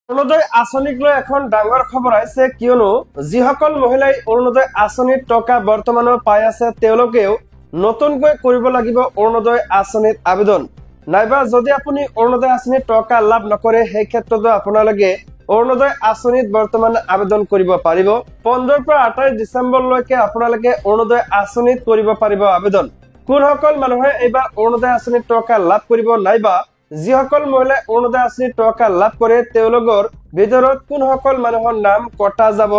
অৰুণোদয় আঁচনিক লৈ এখন ডাঙৰ খবৰ আহিছে, কিয়নো যিসকল মহিলাই অৰুণোদয় আঁচনিৰ টকা বৰ্তমানৰ পাই আছে তেওঁলোকেও নতুনকৈ কৰিব লাগিব অৰুণোদয় আঁচনিত আবেদন। নাইবা যদি আপুনি অৰুণোদয় আঁচনিৰ টকা লাভ নকৰে সেই ক্ষেত্ৰতো আপোনালোকে অৰুণোদয় আঁচনিত বৰ্তমান আবেদন কৰিব পাৰিব। 15 পৰা 28 ডিচেম্বৰলৈকে আপোনালোকে অৰুণোদয় আঁচনিত কৰিব পাৰিব আবেদন। কোনসকল মানুহে এইবাৰ অৰুণোদয় আঁচনিৰ টকা লাভ কৰিব, নাইবা যিসকল মহিলাই অৰুণোদয় আঁচনিৰ টকা লাভ কৰে তেওঁলোকৰ ভিতৰত কোনসকল মানুহৰ নাম কটা যাব,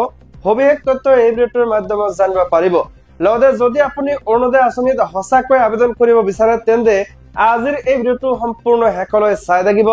সবিশেষ তথ্য এই ভিডিঅ'টোৰ মাধ্যমত জানিব পাৰিব। লগতে যদি আপুনি অৰুণোদয় আঁচনিত সঁচাকৈ আবেদন কৰিব বিচাৰে তেন্তে আজিৰ এই ভিডিঅ'টো সম্পূৰ্ণ শেষলৈ চাই থাকিব।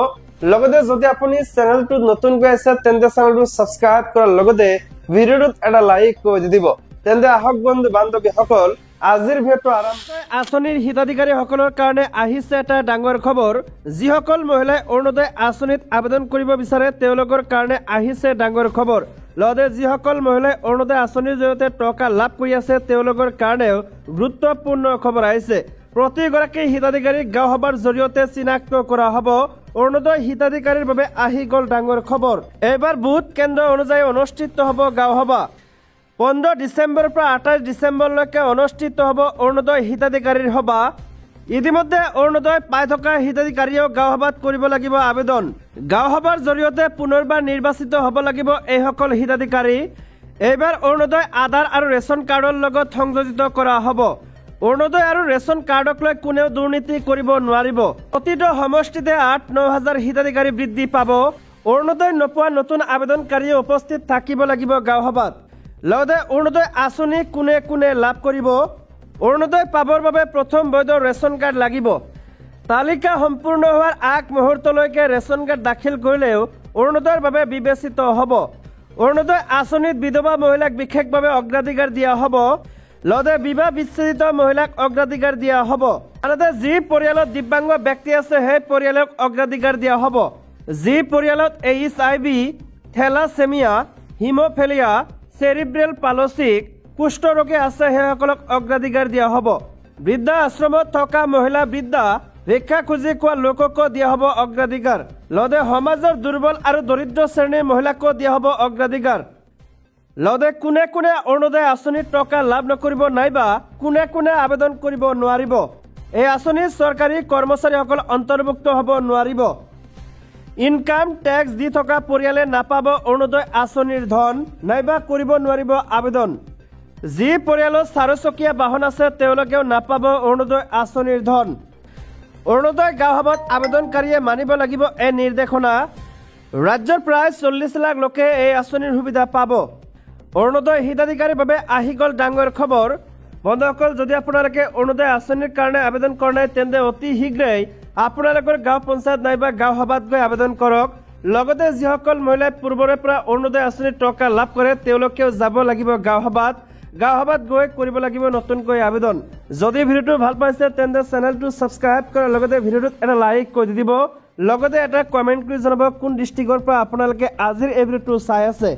লগতে যদি আপুনি চেনেলটোত নতুনকৈ আছে তেন্তে চেনেলটো সাবস্ক্ৰাইব কৰাৰ লগতে ভিডিঅ'টোত এটা লাইক কৰি দিব। তেন্তে আহক বন্ধু বান্ধৱীসকল, আজিৰ ভিডিঅ'টো আৰম্ভ। আঁচনিৰ হিতাধিকাৰীসকলৰ কাৰণে আহিছে এটা ডাঙৰ খবৰ। যিসকল মহিলাই অৰুণোদয় আঁচনিত আবেদন কৰিব বিচাৰে তেওঁলোকৰ কাৰণে আহিছে ডাঙৰ খবৰ। লগতে যিসকল মহিলাই অৰুণোদয় আঁচনিৰ জৰিয়তে টকা লাভ কৰি আছে তেওঁলোকৰ কাৰণেও গুৰুত্বপূৰ্ণ খবৰ আহিছে। প্ৰতিগৰাকী হিতাধিকাৰীক গাঁও সভাৰ জৰিয়তে চিনাক্ত কৰা হ'ব। অৰুণোদয় হিতাধিকাৰীৰ বাবে আহি গ'ল ডাঙৰ খবৰ। এইবাৰ বুথ কেন্দ্ৰ অনুযায়ী অনুষ্ঠিত হ'ব গাঁও সভা। 15 ডিচেম্বৰৰ পৰা 28 ডিচেম্বৰলৈকে অনুষ্ঠিত হ'ব অৰুণোদয় হিতাধিকাৰীৰ সভা। ইতিমধ্যে অৰুণোদয় পাই থকা হিতাধিকাৰীয়েও গাঁও সভাত কৰিব লাগিব আবেদন। গাঁও সভাৰ জৰিয়তে পুনৰবাৰ নিৰ্বাচিত হ'ব লাগিব এইসকল হিতাধিকাৰী। এইবাৰ অৰুণোদয় আধাৰ আৰু ৰেচন কাৰ্ডৰ লগত সংযোজিত কৰা হ'ব। অৰুণোদয় আৰু ৰেচন কাৰ্ডক লৈ কোনেও দুৰ্নীতি কৰিব নোৱাৰিব। প্ৰতিটো সমষ্টিতে 8-9 হাজাৰ হিতাধিকাৰী বৃদ্ধি পাব। অৰুণোদয় নোপোৱা নতুন আবেদনকাৰীয়ে উপস্থিত থাকিব লাগিব গাঁও সভাত। লগতে অৰুণোদয় আঁচনি কোনে কোনে লাভ কৰিব, অৰুণোদয় পাবৰ বাবে প্ৰথম বৈধ ৰেচন কাৰ্ড লাগিব। তালিকা সম্পূৰ্ণ হোৱাৰ আগ মুহূৰ্তলৈকে ৰেচন কাৰ্ড দাখিল কৰিলেও অৰুণোদয়ৰ বাবে বিবেচিত হ'ব। অৰুণোদয় আঁচনিত বিধৱা মহিলাক বিশেষভাৱে অগ্ৰাধিকাৰ দিয়া হ'ব। লগতে বিবাহ বিচ্ছেদিত মহিলাক অগ্ৰাধিকাৰ দিয়া হ'ব। আনহাতে যি পৰিয়ালত দিব্যাংগ ব্যক্তি আছে সেই পৰিয়ালক অগ্ৰাধিকাৰ দিয়া হ'ব। যি পৰিয়ালত HIV, থেলাছেমিয়া, হিমোফেলিয়া, চেৰিব্ৰেল পালচিক, কুষ্ঠৰোগী আছে সেইসকলক অগ্ৰাধিকাৰ দিয়া হ'ব। বৃদ্ধা আশ্ৰমত থকা মহিলা বৃদ্ধা, ভিক্ষা খুজি খোৱা লোককো দিয়া হ'ব অগ্ৰাধিকাৰ। লগতে সমাজৰ দুৰ্বল আৰু দৰিদ্ৰ শ্ৰেণীৰ মহিলাকো দিয়া হ'ব অগ্ৰাধিকাৰ। লগতে কোনে কোনে অৰুণোদয় আঁচনিৰ টকা লাভ নকৰিব, নাইবা কোনে কোনে আবেদন কৰিব নোৱাৰিব। এই আঁচনিত চৰকাৰী কৰ্মচাৰীসকল অন্তৰ্ভুক্ত হ'ব নোৱাৰিব। ইনকাম টেক্স দি থকা পৰিয়ালে নাপাব অৰুণোদয় আঁচনিৰ ধন, নাইবা কৰিব নোৱাৰিব আবেদন। যি পৰিয়ালৰ 4 চকীয়া বাহন আছে তেওঁলোকেও নাপাব অৰুণোদয় আঁচনিৰ ধন। অৰুণোদয় গাঁও সভাত আবেদনকাৰীয়ে মানিব লাগিব এই নিৰ্দেশনা। ৰাজ্যৰ প্ৰায় 40 লাখ লোকে এই আঁচনিৰ সুবিধা পাব। অৰুণোদয় হিতাধিকাৰীৰ বাবে আহি গ'ল ডাঙৰ খবৰ। বন্ধুসকল, যদি আপোনালোকে অৰুণোদয় আঁচনিৰ কাৰণে আবেদন কৰা নাই তেন্তে অতি শীঘ্ৰেই আপোনালোকৰ গাঁও পঞ্চায়ত নাইবা গাঁও সভাত গৈ আবেদন কৰক। লগতে যিসকল মহিলাই পূৰ্বৰে পৰা অৰুণোদয় আঁচনিৰ টকা লাভ কৰে তেওঁলোকেও যাব লাগিব গাঁও সভাত। গাঁও সভাত গৈ কৰিব লাগিব নতুনকৈ আবেদন। যদি ভিডিঅ'টো ভাল পাইছে তেন্তে চেনেলটো ছাবস্ক্ৰাইব কৰাৰ লগতে ভিডিঅ'টোত এটা লাইক কৰি দিব। লগতে এটা কমেণ্ট কৰি জনাব কোন ডিষ্ট্ৰিক্টৰ পৰা আপোনালোকে আজিৰ এই ভিডিঅ'টো চাই আছে।